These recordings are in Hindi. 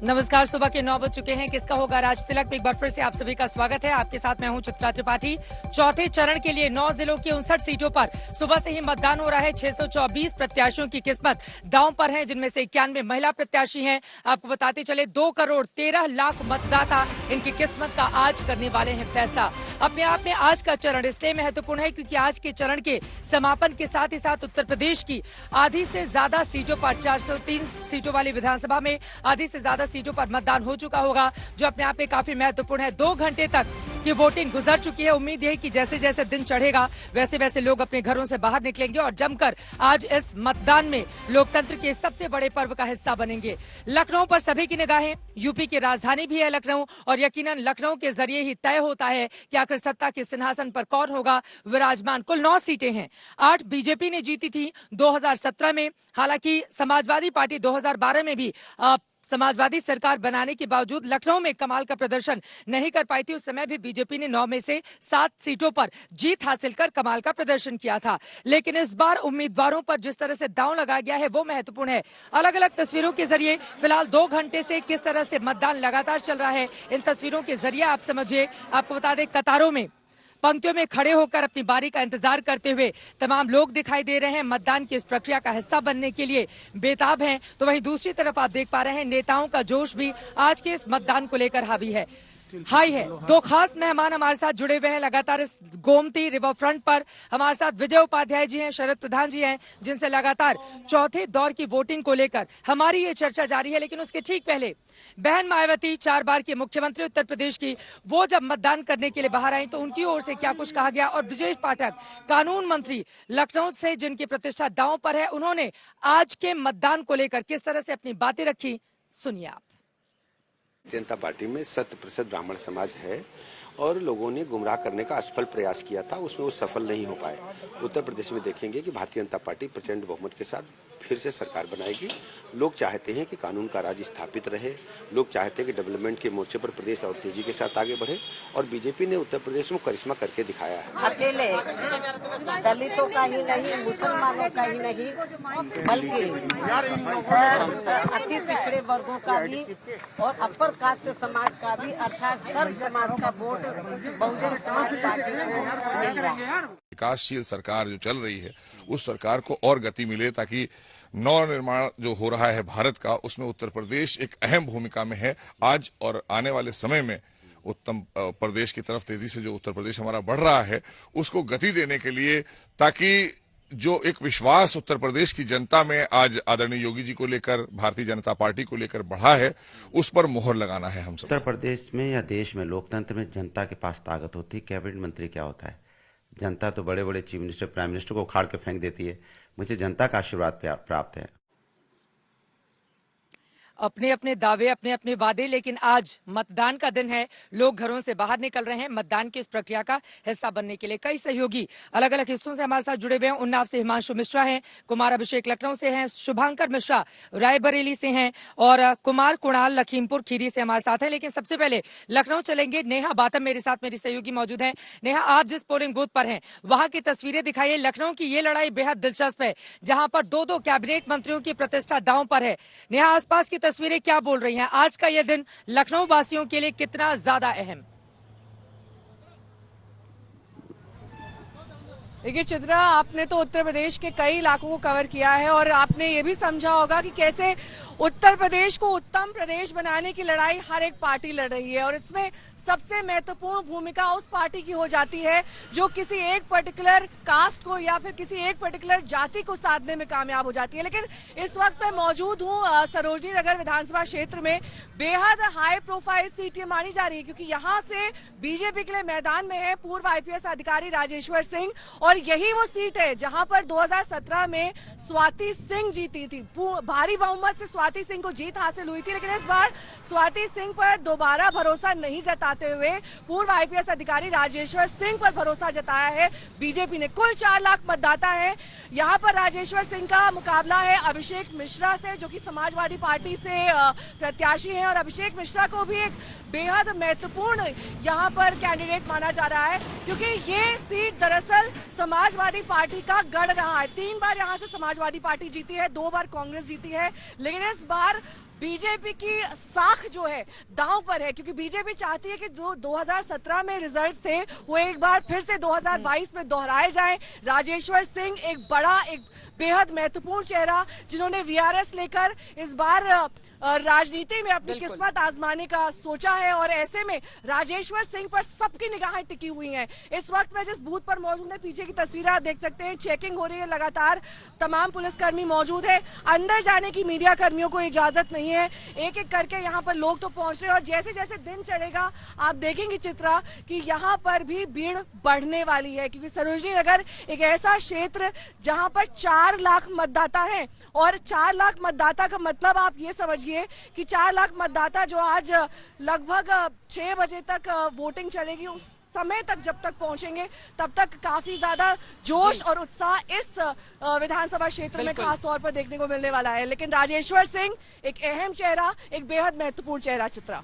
नमस्कार, सुबह के 9 बज चुके हैं। किसका होगा राज तिलक में एक बार फिर से आप सभी का स्वागत है। आपके साथ मैं हूं चित्रा त्रिपाठी। चौथे चरण के लिए 9 जिलों की 59 सीटों पर सुबह से ही मतदान हो रहा है। 624 प्रत्याशियों की किस्मत दांव पर है, जिनमें से 91 महिला प्रत्याशी हैं। आपको बताते चले 2 करोड़ 13 लाख मतदाता इनकी किस्मत का आज करने वाले हैं फैसला। अपने आप में आज का चरण इसलिए महत्वपूर्ण है क्योंकि आज के चरण के समापन के साथ ही साथ उत्तर प्रदेश की आधी से ज्यादा सीटों पर 403 सीटों वाली विधानसभा में आधी से ज्यादा सीटों पर मतदान हो चुका होगा, जो अपने आप में काफी महत्वपूर्ण है। 2 घंटे तक की वोटिंग गुजर चुकी है। उम्मीद है कि जैसे जैसे दिन चढ़ेगा वैसे वैसे लोग अपने घरों से बाहर निकलेंगे और जमकर आज इस मतदान में लोकतंत्र के सबसे बड़े पर्व का हिस्सा बनेंगे। लखनऊ पर सभी की निगाहें। यूपी की राजधानी भी है लखनऊ और यकीनन लखनऊ के जरिए ही तय होता है कि आखिर सत्ता के सिंहासन पर कौन होगा विराजमान। कुल 9 सीटें हैं। 8 बीजेपी ने जीती थी 2017 में। हालांकि समाजवादी पार्टी 2012 में भी समाजवादी सरकार बनाने के बावजूद लखनऊ में कमाल का प्रदर्शन नहीं कर पाई थी। उस समय भी बीजेपी ने 9 में से 7 सीटों पर जीत हासिल कर कमाल का प्रदर्शन किया था। लेकिन इस बार उम्मीदवारों पर जिस तरह से दांव लगाया गया है वो महत्वपूर्ण है। अलग अलग तस्वीरों के जरिए फिलहाल 2 घंटे से किस तरह से मतदान लगातार चल रहा है, इन तस्वीरों के जरिए आप समझिए। आपको बता दें, कतारों में पंक्तियों में खड़े होकर अपनी बारी का इंतजार करते हुए तमाम लोग दिखाई दे रहे हैं। मतदान की इस प्रक्रिया का हिस्सा बनने के लिए बेताब हैं। तो वहीं दूसरी तरफ आप देख पा रहे हैं नेताओं का जोश भी आज के इस मतदान को लेकर हाई है। 2 खास मेहमान हमारे साथ जुड़े हुए हैं लगातार इस गोमती रिवर फ्रंट पर। हमारे साथ विजय उपाध्याय जी हैं, शरद प्रधान जी हैं, जिनसे लगातार चौथे दौर की वोटिंग को लेकर हमारी ये चर्चा जारी है। लेकिन उसके ठीक पहले बहन मायावती, 4 बार की मुख्यमंत्री उत्तर प्रदेश की, वो जब मतदान करने के लिए बाहर आई तो उनकी ओर से क्या कुछ कहा गया। और ब्रजेश पाठक, कानून मंत्री लखनऊ से, जिनकी प्रतिष्ठा दांव पर है, उन्होंने आज के मतदान को लेकर किस तरह से अपनी बातें रखी, सुनिए आप। जनता पार्टी में 100% ब्राह्मण समाज है और लोगों ने गुमराह करने का असफल प्रयास किया था, उसमें वो सफल नहीं हो पाए। उत्तर प्रदेश में देखेंगे कि भारतीय जनता पार्टी प्रचंड बहुमत के साथ फिर से सरकार बनाएगी। लोग चाहते हैं कि कानून का राज स्थापित रहे। लोग चाहते हैं कि डेवलपमेंट के मोर्चे पर प्रदेश और तेजी के साथ आगे बढ़े और बीजेपी ने उत्तर प्रदेश में करिश्मा करके दिखाया है। अकेले दलितों का ही नहीं, मुसलमानों का ही नहीं, बल्कि अति पिछड़े वर्गों का भी और अपर कास्ट समाज का भी, अर्थात सर्व समाज का वोट बहुजन समाज पार्टी को मिल रहा है। विकासशील सरकार जो चल रही है उस सरकार को और गति मिले, ताकि नव निर्माण जो हो रहा है भारत का, उसमें उत्तर प्रदेश एक अहम भूमिका में है। आज और आने वाले समय में उत्तम प्रदेश की तरफ तेजी से जो उत्तर प्रदेश हमारा बढ़ रहा है उसको गति देने के लिए, ताकि जो एक विश्वास उत्तर प्रदेश की जनता में आज आदरणीय योगी जी को लेकर, भारतीय जनता पार्टी को लेकर बढ़ा है, उस पर मोहर लगाना है हम सब। उत्तर प्रदेश में या देश में लोकतंत्र में जनता के पास ताकत होती है। कैबिनेट मंत्री क्या होता है? जनता तो बड़े बड़े चीफ मिनिस्टर, प्राइम मिनिस्टर को उखाड़ के फेंक देती है। मुझे जनता का आशीर्वाद प्राप्त है। अपने अपने दावे, अपने अपने वादे, लेकिन आज मतदान का दिन है। लोग घरों से बाहर निकल रहे हैं मतदान की इस प्रक्रिया का हिस्सा बनने के लिए। कई सहयोगी अलग अलग हिस्सों से हमारे साथ जुड़े हुए हैं। उन्नाव से हिमांशु मिश्रा हैं, कुमार अभिषेक लखनऊ से हैं, शुभांकर मिश्रा रायबरेली से हैं और कुमार कुणाल लखीमपुर खीरी से हमारे साथ हैं। लेकिन सबसे पहले लखनऊ चलेंगे। नेहा बातम मेरे साथ, मेरी सहयोगी मौजूद है। नेहा, आप जिस पोलिंग बूथ पर हैं वहां की तस्वीरें दिखाइए। लखनऊ की ये लड़ाई बेहद दिलचस्प है, जहां पर 2 कैबिनेट मंत्रियों की प्रतिष्ठा दांव पर है। नेहा, आसपास की तस्वीरें क्या बोल रही हैं? आज का यह दिन लखनऊ वासियों के लिए कितना ज्यादा अहम? देखिए चित्रा, आपने तो उत्तर प्रदेश के कई इलाकों को कवर किया है और आपने ये भी समझा होगा कि कैसे उत्तर प्रदेश को उत्तम प्रदेश बनाने की लड़ाई हर एक पार्टी लड़ रही है और इसमें सबसे महत्वपूर्ण भूमिका उस पार्टी की हो जाती है जो किसी एक पर्टिकुलर कास्ट को या फिर किसी एक पर्टिकुलर जाति को साधने में कामयाब हो जाती है। लेकिन इस वक्त मैं मौजूद हूँ सरोजनी नगर विधानसभा क्षेत्र में। बेहद हाई प्रोफाइल सीट ये मानी जा रही है क्योंकि यहाँ से बीजेपी के लिए मैदान में है पूर्व IPS अधिकारी राजेश्वर सिंह और यही वो सीट है जहाँ पर 2017 में स्वाति सिंह जीती थी। भारी बहुमत से स्वाति सिंह को जीत हासिल हुई थी, लेकिन इस बार स्वाति सिंह पर दोबारा भरोसा नहीं जताते हुए पूर्व IPS अधिकारी राजेश्वर सिंह पर भरोसा जताया है बीजेपी ने। कुल 4 लाख मतदाता हैं। यहाँ पर राजेश्वर सिंह का मुकाबला है अभिषेक मिश्रा से, जो कि समाजवादी पार्टी से प्रत्याशी हैं और अभिषेक मिश्रा को भी एक बेहद महत्वपूर्ण यहाँ पर कैंडिडेट माना जा रहा है क्योंकि ये सीट दरअसल समाजवादी पार्टी का गढ़ रहा है। 3 बार यहाँ से समाजवादी पार्टी जीती है, 2 बार कांग्रेस जीती है, लेकिन इस बार बीजेपी की साख जो है दांव पर है, क्योंकि बीजेपी चाहती है कि जो 2017 में रिजल्ट थे वो एक बार फिर से 2022 में दोहराए जाएं। राजेश्वर सिंह एक बड़ा, एक बेहद महत्वपूर्ण चेहरा जिन्होंने वीआरएस लेकर इस बार राजनीति में अपनी किस्मत आजमाने का सोचा है, और ऐसे में राजेश्वर सिंह पर सबकी निगाहें टिकी हुई हैं। इस वक्त मैं जिस बूथ पर मौजूद है, पीछे की तस्वीरें आप देख सकते हैं, चेकिंग हो रही है लगातार, तमाम पुलिसकर्मी मौजूद है। अंदर जाने की मीडिया कर्मियों को इजाजत नहीं है। एक एक करके यहाँ पर लोग तो पहुंच रहे हैं, और जैसे जैसे दिन चढ़ेगा आप देखेंगे चित्रा कि यहाँ पर भी भीड़ बढ़ने वाली है, क्योंकि सरोजनी नगर एक ऐसा क्षेत्र जहाँ पर 4 लाख मतदाता है, और 4 लाख मतदाता का मतलब आप ये समझिए कि 4 लाख मतदाता जो आज लगभग 6 बजे तक वोटिंग चलेगी, उस समय तक जब तक पहुंचेंगे तब तक काफी ज्यादा जोश और उत्साह इस विधानसभा क्षेत्र में खास तौर पर देखने को मिलने वाला है। लेकिन राजेश्वर सिंह एक अहम चेहरा, एक बेहद महत्वपूर्ण चेहरा। चित्रा,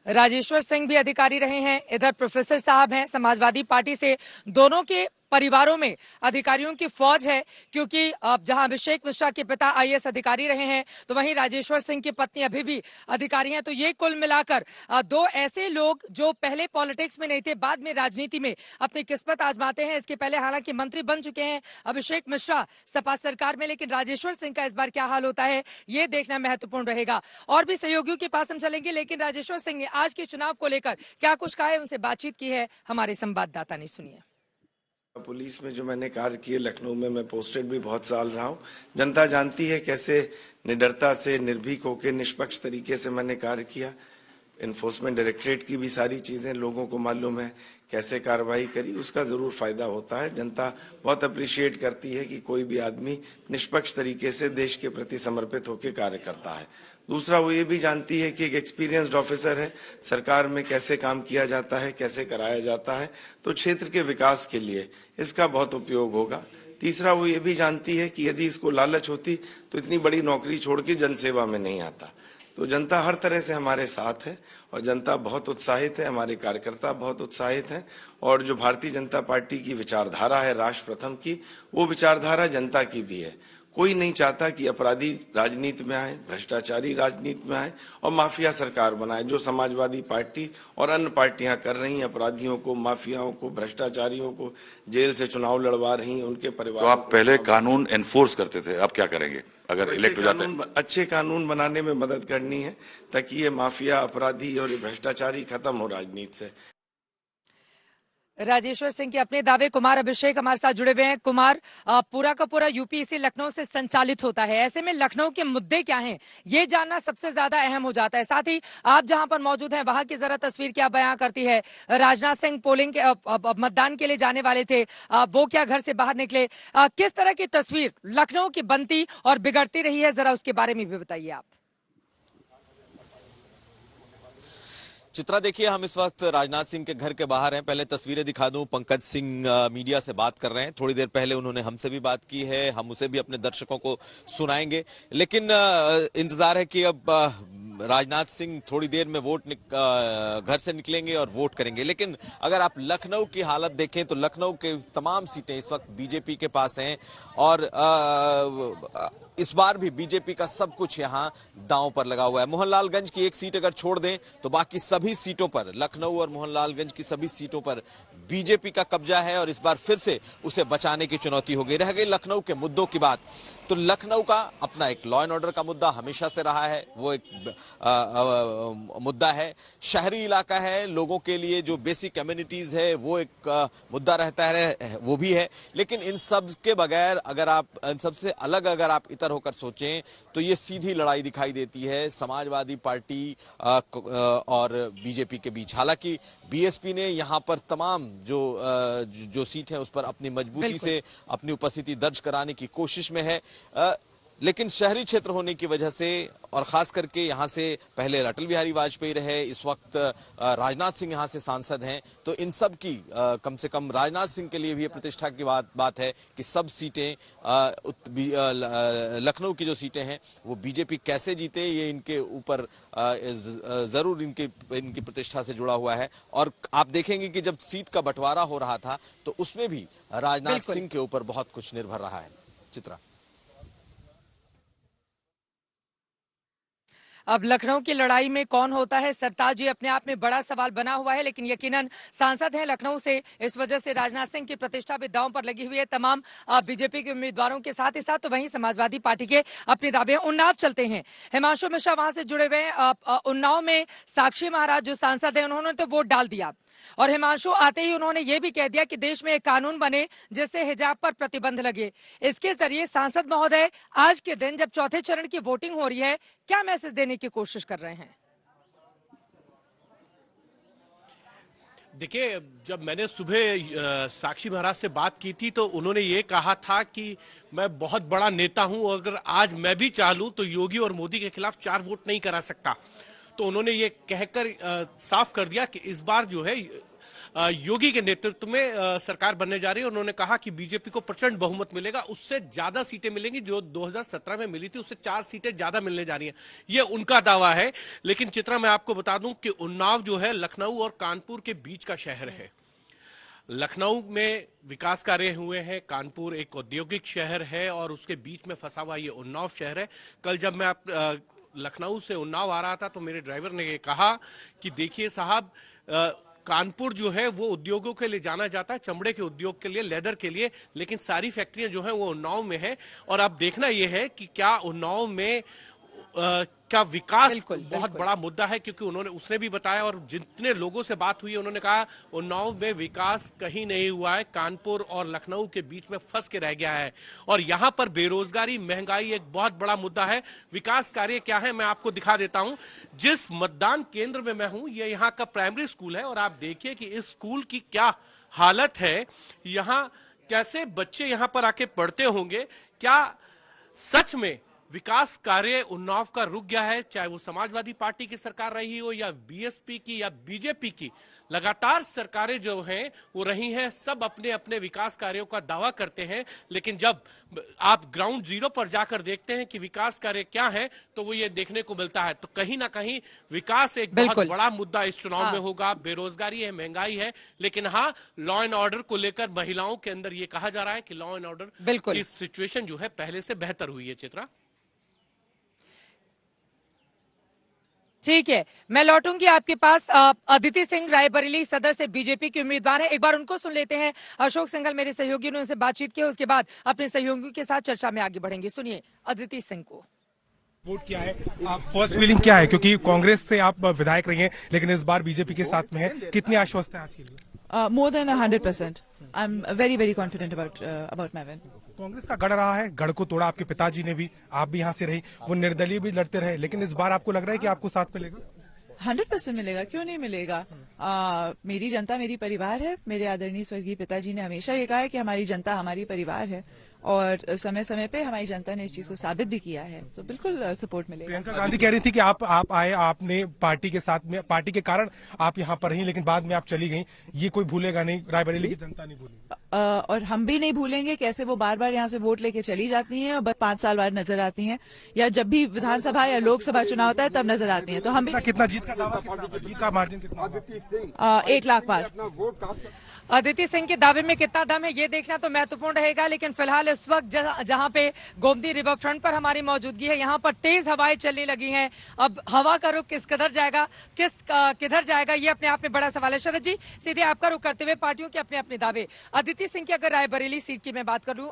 राजेश्वर सिंह भी अधिकारी रहे हैं, इधर प्रोफेसर साहब हैं, समाजवादी पार्टी से। दोनों के परिवारों में अधिकारियों की फौज है, क्योंकि अब जहां अभिषेक मिश्रा के पिता आईएएस अधिकारी रहे हैं, तो वहीं राजेश्वर सिंह की पत्नी अभी भी अधिकारी हैं। तो ये कुल मिलाकर 2 ऐसे लोग जो पहले पॉलिटिक्स में नहीं थे, बाद में राजनीति में अपनी किस्मत आजमाते हैं। इसके पहले हालांकि मंत्री बन चुके हैं अभिषेक मिश्रा सपा सरकार में, लेकिन राजेश्वर सिंह का इस बार क्या हाल होता है ये देखना महत्वपूर्ण रहेगा। और भी सहयोगियों के पास हम चलेंगे, लेकिन राजेश्वर सिंह ने आज के चुनाव को लेकर क्या कुछ कहा है, उनसे बातचीत की है हमारे संवाददाता ने, सुनिए। पुलिस में जो मैंने कार्य किए, लखनऊ में मैं पोस्टेड भी बहुत साल रहा हूँ। जनता जानती है कैसे निडरता से, निर्भीक होकर, निष्पक्ष तरीके से मैंने कार्य किया। इन्फोर्समेंट डायरेक्टरेट की भी सारी चीजें लोगों को मालूम है, कैसे कार्रवाई करी, उसका जरूर फायदा होता है। जनता बहुत अप्रिशिएट करती है कि कोई भी आदमी निष्पक्ष तरीके से देश के प्रति समर्पित होकर कार्य करता है। दूसरा, वो ये भी जानती है कि एक एक्सपीरियंस्ड ऑफिसर है, सरकार में कैसे काम किया जाता है, कैसे कराया जाता है, तो क्षेत्र के विकास के लिए इसका बहुत उपयोग होगा। तीसरा, वो ये भी जानती है कि यदि इसको लालच होती तो इतनी बड़ी नौकरी छोड़ के जनसेवा में नहीं आता। तो जनता हर तरह से हमारे साथ है, और जनता बहुत उत्साहित है, हमारे कार्यकर्ता बहुत उत्साहित हैं, और जो भारतीय जनता पार्टी की विचारधारा है राष्ट्र प्रथम की, वो विचारधारा जनता की भी है। कोई नहीं चाहता कि अपराधी राजनीति में आए, भ्रष्टाचारी राजनीति में आए और माफिया सरकार बनाए, जो समाजवादी पार्टी और अन्य पार्टियां कर रही हैं। अपराधियों को, माफियाओं को, भ्रष्टाचारियों को जेल से चुनाव लड़वा रही हैं, उनके परिवार। तो आप पहले कानून एनफोर्स करते थे, अब क्या करेंगे अगर इलेक्ट हो जाते हैं? अच्छे कानून बनाने में मदद करनी है ताकि ये माफिया, अपराधी और भ्रष्टाचारी खत्म हो राजनीति से। राजेश्वर सिंह के अपने दावे। कुमार अभिषेक हमारे साथ जुड़े हुए हैं। कुमार, पूरा का पूरा यूपी इसी लखनऊ से संचालित होता है, ऐसे में लखनऊ के मुद्दे क्या हैं ये जानना सबसे ज्यादा अहम हो जाता है। साथ ही आप जहां पर मौजूद हैं वहां की जरा तस्वीर क्या बयां करती है? राजनाथ सिंह पोलिंग के मतदान के लिए जाने वाले थे, वो क्या घर से बाहर निकले? किस तरह की तस्वीर लखनऊ की बनती और बिगड़ती रही है, जरा उसके बारे में भी बताइए आप। चित्रा, देखिए, हम इस वक्त राजनाथ सिंह के घर के बाहर हैं। पहले तस्वीरें दिखा दूं। पंकज सिंह मीडिया से बात कर रहे हैं। थोड़ी देर पहले उन्होंने हमसे भी बात की है, हम उसे भी अपने दर्शकों को सुनाएंगे। लेकिन इंतजार है कि अब राजनाथ सिंह थोड़ी देर में घर से निकलेंगे और वोट करेंगे। लेकिन अगर आप लखनऊ की हालत देखें तो लखनऊ के तमाम सीटें इस वक्त बीजेपी के पास हैं, और इस बार भी बीजेपी का सब कुछ यहां दांव पर लगा हुआ है। मोहनलालगंज की एक सीट अगर छोड़ दें तो बाकी सभी सीटों पर, लखनऊ और मोहनलालगंज की सभी सीटों पर बीजेपी का कब्जा है, और इस बार फिर से उसे बचाने की चुनौती हो गई। रह गई लखनऊ के मुद्दों की बात, तो लखनऊ का अपना एक लॉ एंड ऑर्डर का मुद्दा हमेशा से रहा है, वो एक मुद्दा है। शहरी इलाका है, लोगों के लिए जो बेसिक कम्युनिटीज है वो एक मुद्दा रहता है, वो भी है। लेकिन इन सब के बगैर, अगर आप इन सबसे अलग अगर आप इतर होकर सोचें तो ये सीधी लड़ाई दिखाई देती है समाजवादी पार्टी और बीजेपी के बीच। हालांकि बीएसपी ने यहाँ पर तमाम जो सीट है उस पर अपनी मजबूती से अपनी उपस्थिति दर्ज कराने की कोशिश में है, लेकिन शहरी क्षेत्र होने की वजह से, और खास करके यहाँ से पहले अटल बिहारी वाजपेयी रहे, इस वक्त राजनाथ सिंह यहाँ से सांसद हैं, तो इन सब की कम से कम राजनाथ सिंह के लिए भी प्रतिष्ठा की बात है कि सब सीटें, लखनऊ की जो सीटें हैं वो बीजेपी कैसे जीते, ये इनके ऊपर जरूर इनकी प्रतिष्ठा से जुड़ा हुआ है। और आप देखेंगे कि जब सीट का बंटवारा हो रहा था तो उसमें भी राजनाथ सिंह के ऊपर बहुत कुछ निर्भर रहा है। चित्रा, अब लखनऊ की लड़ाई में कौन होता है सरताज, ये अपने आप में बड़ा सवाल बना हुआ है, लेकिन यकीनन सांसद हैं लखनऊ से, इस वजह से राजनाथ सिंह की प्रतिष्ठा भी दांव पर लगी हुई है तमाम बीजेपी के उम्मीदवारों के साथ ही साथ। तो वहीं समाजवादी पार्टी के अपने दावे उन्नाव चलते हैं। हिमांशु मिश्रा वहां से जुड़े हुए हैं। उन्नाव में साक्षी महाराज जो सांसद है उन्होंने तो वोट डाल दिया और हिमांशु आते ही उन्होंने ये भी कह दिया कि देश में एक कानून बने जिससे हिजाब पर प्रतिबंध लगे। इसके जरिए सांसद महोदय आज के दिन जब चौथे चरण की वोटिंग हो रही है, क्या मैसेज देने की कोशिश कर रहे हैं? देखिए, जब मैंने सुबह साक्षी महाराज से बात की थी तो उन्होंने ये कहा था कि मैं बहुत बड़ा नेता हूं, अगर आज मैं भी चाह लूं तो योगी और मोदी के खिलाफ 4 वोट नहीं करा सकता। तो उन्होंने ये कहकर साफ कर दिया कि इस बार जो है योगी के नेतृत्व में सरकार बनने जा रही है। उन्होंने कहा कि बीजेपी को प्रचंड बहुमत मिलेगा, उससे ज्यादा सीटें मिलेंगी जो 2017 में मिली थी, उससे 4 सीटें ज्यादा मिलने जा रही हैं, ये उनका दावा है। लेकिन चित्रा, मैं आपको बता दूं कि उन्नाव जो है लखनऊ और कानपुर के बीच का शहर है। लखनऊ में विकास कार्य हुए हैं, कानपुर एक औद्योगिक शहर है और उसके बीच में फंसा हुआ ये उन्नाव शहर है। कल जब मैं लखनऊ से उन्नाव आ रहा था तो मेरे ड्राइवर ने ये कहा कि देखिए साहब, कानपुर जो है वो उद्योगों के लिए जाना जाता है, चमड़े के उद्योग के लिए, लेदर के लिए, लेकिन सारी फैक्ट्रियां जो है वो उन्नाव में है। और अब देखना ये है कि क्या उन्नाव में क्या विकास बहुत बड़ा मुद्दा है, क्योंकि उसने भी बताया और जितने लोगों से बात हुई है उन्होंने कहा उन्नाव में विकास कहीं नहीं हुआ है, कानपुर और लखनऊ के बीच में फंस के रह गया है। और यहां पर बेरोजगारी, महंगाई एक बहुत बड़ा मुद्दा है। विकास कार्य क्या है मैं आपको दिखा देता हूं। जिस मतदान केंद्र में मैं हूं, ये यहाँ का प्राइमरी स्कूल है और आप देखिए कि इस स्कूल की क्या हालत है। यहाँ कैसे बच्चे यहाँ पर आके पढ़ते होंगे। क्या सच में विकास कार्य उन्नाव का रुक गया है? चाहे वो समाजवादी पार्टी की सरकार रही हो या बीएसपी की या बीजेपी की, लगातार सरकारें जो हैं वो रही हैं, सब अपने अपने विकास कार्यों का दावा करते हैं, लेकिन जब आप ग्राउंड जीरो पर जाकर देखते हैं कि विकास कार्य क्या है तो वो ये देखने को मिलता है। तो कहीं ना कहीं विकास एक बहुत बड़ा मुद्दा इस चुनाव में होगा। बेरोजगारी है, महंगाई है, लेकिन हाँ, लॉ एंड ऑर्डर को लेकर महिलाओं के अंदर ये कहा जा रहा है कि लॉ एंड ऑर्डर की सिचुएशन जो है पहले से बेहतर हुई है। चित्रा, ठीक है, मैं लौटूंगी आपके पास। अदिति सिंह रायबरेली सदर से बीजेपी के उम्मीदवार हैं, एक बार उनको सुन लेते हैं। अशोक सिंघल मेरे सहयोगी ने उनसे बातचीत की, उसके बाद अपने सहयोगियों के साथ चर्चा में आगे बढ़ेंगे। सुनिए अदिति सिंह को। वोट क्या है, फर्स्ट फीलिंग क्या है, क्योंकि कांग्रेस से आप विधायक रही हैं लेकिन इस बार बीजेपी के साथ में है, कितनी आश्वस्त है आज के लिए? More than 100%. I'm very confident about my win. Congress का गढ़ रहा है, गढ़ को तोड़ा आपके पिताजी ने भी, आप भी यहाँ से रही, वो निर्दलीय भी लड़ते रहे, लेकिन इस बार आपको लग रहा है कि आपको साथ मिलेगा? 100% मिलेगा, क्यों नहीं मिलेगा। मेरी जनता मेरी परिवार है। मेरे आदरणीय स्वर्गीय पिताजी ने हमेशा ये कहा है कि हमारी जनता हमारी परिवार है और समय समय पे हमारी जनता ने इस चीज को साबित भी किया है, तो बिल्कुल सपोर्ट मिलेगा। प्रियंका गांधी कह रही थी कि आप आए, आपने पार्टी के साथ में, पार्टी के कारण आप यहाँ पर रही, लेकिन बाद में आप चली गई, ये कोई भूलेगा नहीं, रायबरेली की जनता नहीं भूलेगी। और हम भी नहीं भूलेंगे कैसे वो बार बार यहाँ से वोट लेके चली जाती हैं और 5 साल बाद नजर आती हैं, या जब भी विधानसभा या लोकसभा चुनाव होता है तब नजर आती हैं। तो हम भी कितना जीत का दावा, जीत का मार्जिन कितना? 1 लाख पार। अदिति सिंह के दावे में कितना दम है ये देखना तो महत्वपूर्ण रहेगा, लेकिन फिलहाल इस वक्त जहां पे गोमती रिवर फ्रंट पर हमारी मौजूदगी है, यहाँ पर तेज हवाएं चलने लगी हैं। अब हवा का रुख किस कदर जाएगा, किधर जाएगा, ये अपने आप में बड़ा सवाल है। शरद जी, सीधे आपका रुख करते हुए पार्टियों के अपने अपने दावे। अदिति सिंह की अगर रायबरेली सीट की मैं बात करूं,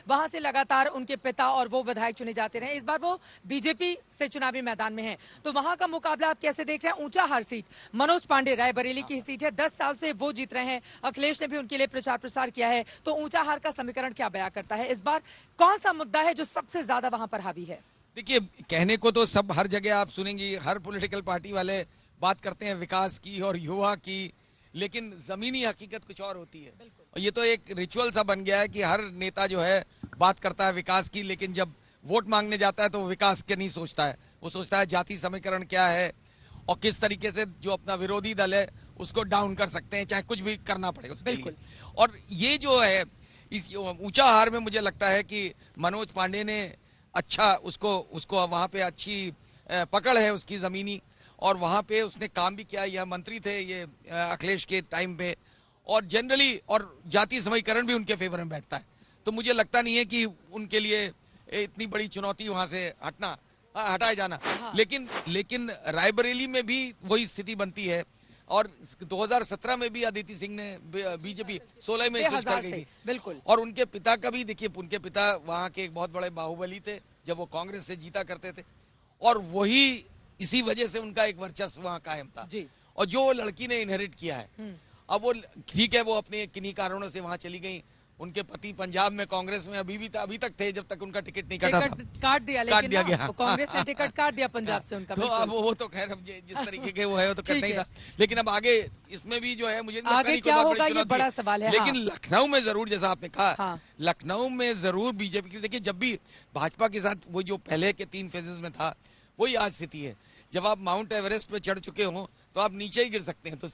वहां से लगातार उनके पिता और वो विधायक चुने जाते रहे, इस बार वो बीजेपी से चुनावी मैदान में है, तो वहां का मुकाबला आप कैसे देख रहे हैं? ऊंचाहार सीट मनोज पांडे रायबरेली की सीट है, 10 साल से वो जीत रहे हैं, अखिलेश ने भी उनके लिए प्रचार प्रसार किया है, तो ऊंचाहार का समीकरण क्या बयां करता है? इस बार कौन सा मुद्दा है जो सबसे ज्यादा वहां पर हावी है? देखिए, कहने को तो सब हर जगह आप सुनेंगी, हर पॉलिटिकल पार्टी वाले बात करते हैं विकास की और युवा की, लेकिन जमीनी हकीकत कुछ और होती है। और ये तो एक रिचुअल सा बन गया है कि हर नेता जो है बात करता है विकास की, लेकिन जब वोट मांगने जाता है तो वो विकास के नहीं सोचता है, वो सोचता है जाति समीकरण क्या है और किस तरीके से जो अपना विरोधी दल है उसको डाउन कर सकते हैं, चाहे कुछ भी करना पड़े उसके लिए। और ये जो है इस ऊंचाहार में मुझे लगता है कि मनोज पांडे ने अच्छा उसको वहां पे अच्छी पकड़ है उसकी जमीनी, और वहां पे उसने काम भी किया। यह मंत्री थे ये अखिलेश के टाइम पे, और जनरली और जाति समीकरण भी उनके फेवर में बैठता है, तो मुझे लगता नहीं है कि उनके लिए इतनी बड़ी चुनौती वहां से हटना हटाए जाना। लेकिन रायबरेली में भी वही स्थिति बनती है और 2017 में भी अदिति सिंह ने बीजेपी 16 में स्विच कर गई थी। बिल्कुल। और उनके पिता का भी देखिए, उनके पिता वहां के एक बहुत बड़े बाहुबली थे जब वो कांग्रेस से जीता करते थे और वही इसी वजह से उनका एक वर्चस्व वहां कायम था जी। और जो लड़की ने इनहेरिट किया है, अब वो ठीक है, वो अपने किन्हीं कारणों से वहां चली गई। उनके पति पंजाब में कांग्रेस में अभी तक थे जब तक उनका टिकट नहीं कटा था। काट दिया गया। तो कांग्रेस ने टिकट काट दिया पंजाब से उनका। तो अब वो तो खैर जिस तरीके के वो है वो तो करना ही था। लेकिन अब आगे इसमें भी जो है मुझे आगे क्या होगा ये बड़ा सवाल है। लेकिन लखनऊ में जरूर, जैसा आपने कहा, लखनऊ में जरूर बीजेपी की, देखिए जब भी भाजपा के साथ वो जो पहले के 3 फेजेस में था वही आज स्थिति है। जब आप माउंट एवरेस्ट पे चढ़ चुके हो तो आप नीचे ही गिर सकते हैं। तो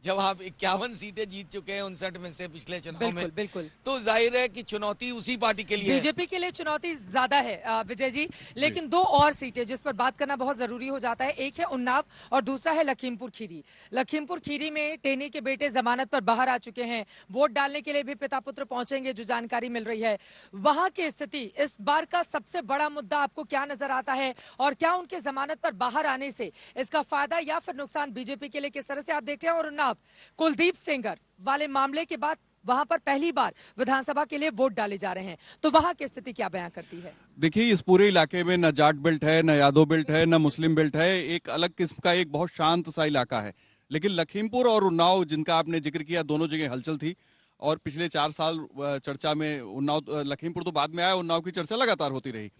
जब आप 51 सीटें जीत चुके हैं 59 में से पिछले चुनाव में, बिल्कुल, तो जाहिर है कि चुनौती उसी पार्टी के लिए, बीजेपी के लिए चुनौती ज्यादा है विजय जी। लेकिन 2 और सीटें जिस पर बात करना बहुत जरूरी हो जाता है, एक है उन्नाव और दूसरा है लखीमपुर खीरी। लखीमपुर खीरी में टेनी के बेटे जमानत पर बाहर आ चुके हैं, वोट डालने के लिए भी पिता पुत्र पहुंचेंगे, जो जानकारी मिल रही है। वहां की स्थिति इस बार का सबसे बड़ा मुद्दा आपको क्या नजर आता है और क्या उनके जमानत पर बाहर आने से इसका फायदा या फिर नुकसान बीजेपी के लिए किस तरह से आप देख रहे हैं? और उन्नाव कुलदीप सेंगर वाले मामले के बाद वहां पर पहली बार विधानसभा के लिए वोट डाले जा रहे हैं, तो वहां की स्थिति क्या बयान करती है? देखिए, इस पूरे इलाके में न जाट बेल्ट है, न यादव बेल्ट है, न मुस्लिम बेल्ट है। एक अलग किस्म का एक बहुत शांत सा इलाका है। लेकिन लखीमपुर और उन्नाव जिनका आपने जिक्र किया, दोनों जगह हलचल थी और पिछले 4 साल चर्चा में उन्नाव, लखीमपुर तो बाद में आया, उन्नाव की चर्चा लगातार होती रही।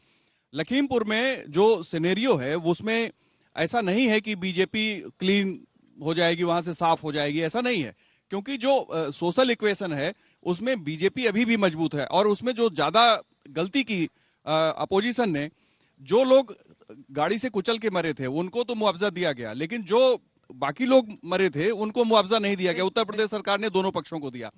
लखीमपुर में जो सिनेरियो है उसमें ऐसा नहीं है कि बीजेपी क्लीन हो जाएगी, वहां से साफ हो जाएगी, ऐसा नहीं है। क्योंकि जो सोशल इक्वेशन है उसमें बीजेपी अभी भी मजबूत है और उसमें जो ज्यादा गलती की अपोजिशन ने, जो लोग गाड़ी से कुचल के मरे थे उनको तो मुआवजा दिया गया, लेकिन जो बाकी लोग मरे थे उनको मुआवजा नहीं दिया गया। उत्तर प्रदेश सरकार ने दोनों पक्षों को दिया।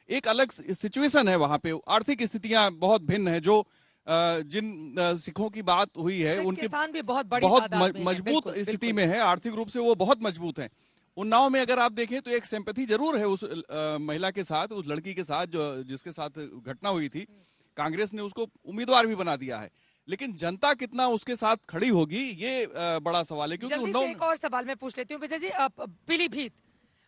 एक अलग सिचुएशन है वहां पे, आर्थिक स्थितियां बहुत भिन्न है। जो जिन सिखों की बात हुई है उनके भी बहुत मजबूत स्थिति में है, आर्थिक रूप से वो बहुत मजबूत है। उन्नाव में अगर आप देखें तो एक सिंपैथी जरूर है उस महिला के साथ, उस लड़की के साथ जिसके साथ घटना हुई थी। कांग्रेस ने उसको उम्मीदवार भी बना दिया है, लेकिन जनता कितना उसके साथ खड़ी होगी ये बड़ा सवाल है। क्योंकि जल्दी से एक और सवाल मैं पूछ लेती हूँ विजय जी। पीलीभीत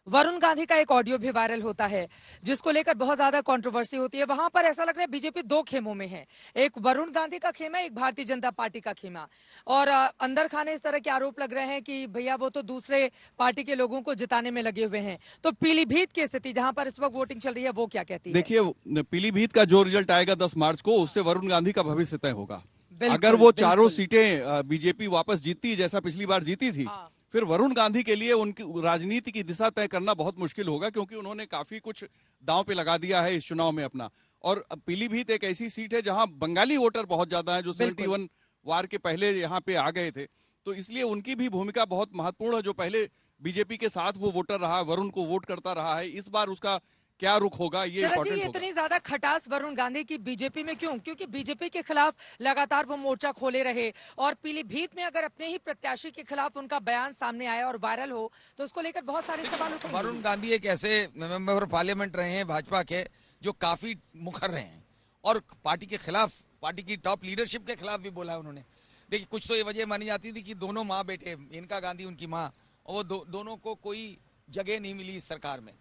वरुण गांधी का एक ऑडियो भी वायरल होता है जिसको लेकर बहुत ज्यादा कंट्रोवर्सी होती है। वहां पर ऐसा लग रहा है बीजेपी 2 खेमों में है, एक वरुण गांधी का खेमा, एक भारतीय जनता पार्टी का खेमा। और अंदर खाने इस तरह के आरोप लग रहे हैं कि भैया वो तो दूसरे पार्टी के लोगों को जिताने में लगे हुए हैं। तो पीलीभीत की स्थिति जहां पर इस वक्त वोटिंग चल रही है वो क्या कहती है? देखिए, पीलीभीत का जो रिजल्ट आएगा 10 मार्च को, उससे वरुण गांधी का भविष्य तय होगा। अगर वो चारों सीटें बीजेपी वापस जीतती जैसा पिछली बार जीती थी, फिर वरुण गांधी के लिए उनकी राजनीति की दिशा तय करना बहुत मुश्किल होगा, क्योंकि उन्होंने काफी कुछ दांव पे लगा दिया है इस चुनाव में अपना। और पीलीभीत एक ऐसी सीट है जहां बंगाली वोटर बहुत ज्यादा है, जो 71 वार के पहले यहाँ पे आ गए थे, तो इसलिए उनकी भी भूमिका बहुत महत्वपूर्ण है। जो पहले बीजेपी के साथ वो वोटर रहा, वरुण को वोट करता रहा है, इस बार उसका क्या रुख होगा ये इंपॉर्टेंट होगा। इतनी ज्यादा खटास वरुण गांधी की बीजेपी में क्यों? क्योंकि बीजेपी के खिलाफ लगातार वो मोर्चा खोले रहे और पीलीभीत में अगर अपने ही प्रत्याशी के खिलाफ उनका बयान सामने आया और वायरल हो तो उसको लेकर बहुत सारे सवाल उठेंगे। वरुण गांधी एक ऐसे मेंबर पार्लियामेंट रहे हैं भाजपा के जो काफी मुखर रहे हैं और पार्टी के खिलाफ, पार्टी की टॉप लीडरशिप के खिलाफ भी बोला है उन्होंने। देखिए, कुछ तो ये वजह मानी जाती थी कि दोनों माँ बेटे, मेनका गांधी उनकी माँ, और वो दोनों को कोई जगह नहीं मिली इस सरकार में,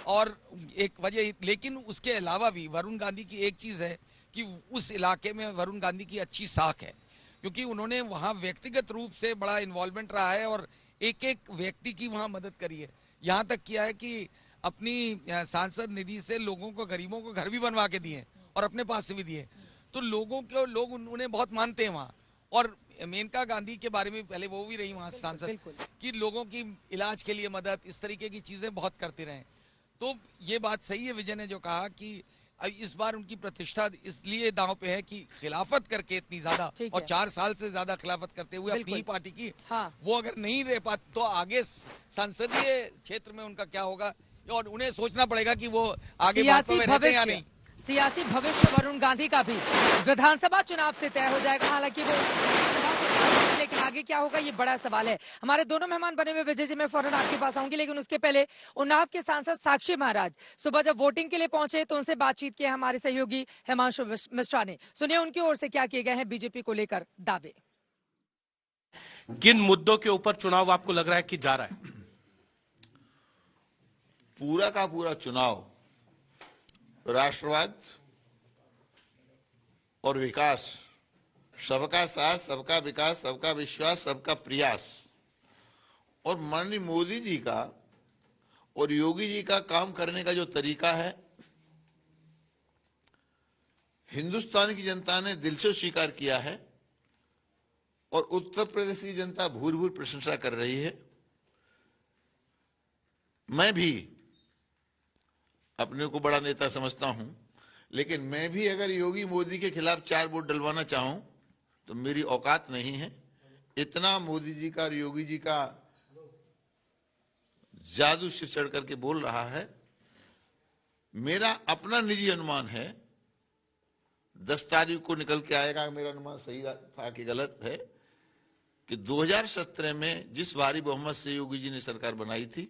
और एक वजह। लेकिन उसके अलावा भी वरुण गांधी की एक चीज है कि उस इलाके में वरुण गांधी की अच्छी साख है, क्योंकि उन्होंने वहां व्यक्तिगत रूप से बड़ा इन्वॉल्वमेंट रहा है और एक एक व्यक्ति की वहां मदद करी है। यहाँ तक किया है कि अपनी सांसद निधि से लोगों को, गरीबों को घर भी बनवा के दिए और अपने पास से भी दिए। तो लोग उन्हें बहुत मानते हैं वहाँ। और मेनका गांधी के बारे में पहले वो भी रही वहां सांसद, कि लोगों की इलाज के लिए मदद, इस तरीके की चीजें बहुत करते रहे। तो ये बात सही है विजय ने जो कहा कि इस बार उनकी प्रतिष्ठा इसलिए दांव पे है कि खिलाफत करके इतनी ज्यादा और 4 साल से ज्यादा खिलाफत करते हुए अपनी ही पार्टी की, वो अगर नहीं रह पाते तो आगे संसदीय क्षेत्र में उनका क्या होगा, और उन्हें सोचना पड़ेगा कि वो आगे भाजपा में रहते या नहीं। सियासी भविष्य वरुण गांधी का भी विधानसभा चुनाव से तय हो जाएगा। हालांकि वो लेकिन आगे क्या होगा ये बड़ा सवाल है। हमारे दोनों मेहमान बने हुए विजय जी, मैं फौरन आपके पास आऊंगी, लेकिन उसके पहले उन्नाव के सांसद साक्षी महाराज सुबह जब वोटिंग के लिए पहुंचे तो उनसे बातचीत की हमारे सहयोगी हिमांशु मिश्रा ने। सुनिए उनकी ओर से क्या किए गए हैं बीजेपी को लेकर दावे। किन मुद्दों के ऊपर चुनाव आपको लग रहा है कि जा रहा है? पूरा का पूरा चुनाव राष्ट्रवाद और विकास, सबका साथ, सबका विकास, सबका विश्वास, सबका प्रयास और माननीय मोदी जी का और योगी जी का काम करने का जो तरीका है, हिंदुस्तान की जनता ने दिल से स्वीकार किया है और उत्तर प्रदेश की जनता भूर भूर प्रशंसा कर रही है। मैं भी अपने को बड़ा नेता समझता हूं, लेकिन मैं भी अगर योगी मोदी के खिलाफ 4 वोट डलवाना चाहूं तो मेरी औकात नहीं है। इतना मोदी जी का और योगी जी का जादू से चढ़ करके बोल रहा है। मेरा अपना निजी अनुमान है, 10 तारीख को निकल के आएगा मेरा अनुमान सही था कि गलत है, कि 2017 में जिस भारी बहुमत से योगी जी ने सरकार बनाई थी,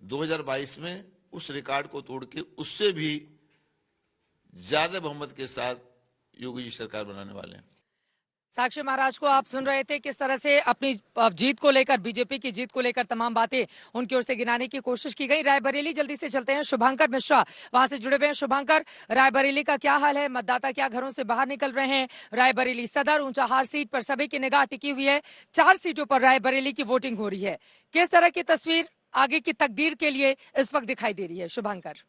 2022 में उस रिकॉर्ड को तोड़ के उससे भी ज्यादा बहुमत के साथ योगी जी सरकार बनाने वाले हैं। साक्षी महाराज को आप सुन रहे थे, किस तरह से अपनी जीत को लेकर, बीजेपी की जीत को लेकर तमाम बातें उनकी ओर से गिनाने की कोशिश की गई। रायबरेली जल्दी से चलते हैं, शुभंकर मिश्रा वहां से जुड़े हुए हैं। शुभंकर, रायबरेली का क्या हाल है? मतदाता क्या घरों से बाहर निकल रहे हैं? रायबरेली सदर ऊंचाहार सीट पर सभी की निगाह टिकी हुई है। 4 सीटों पर रायबरेली की वोटिंग हो रही है। किस तरह की तस्वीर आगे की तकदीर के लिए इस वक्त दिखाई दे रही है? शुभंकर।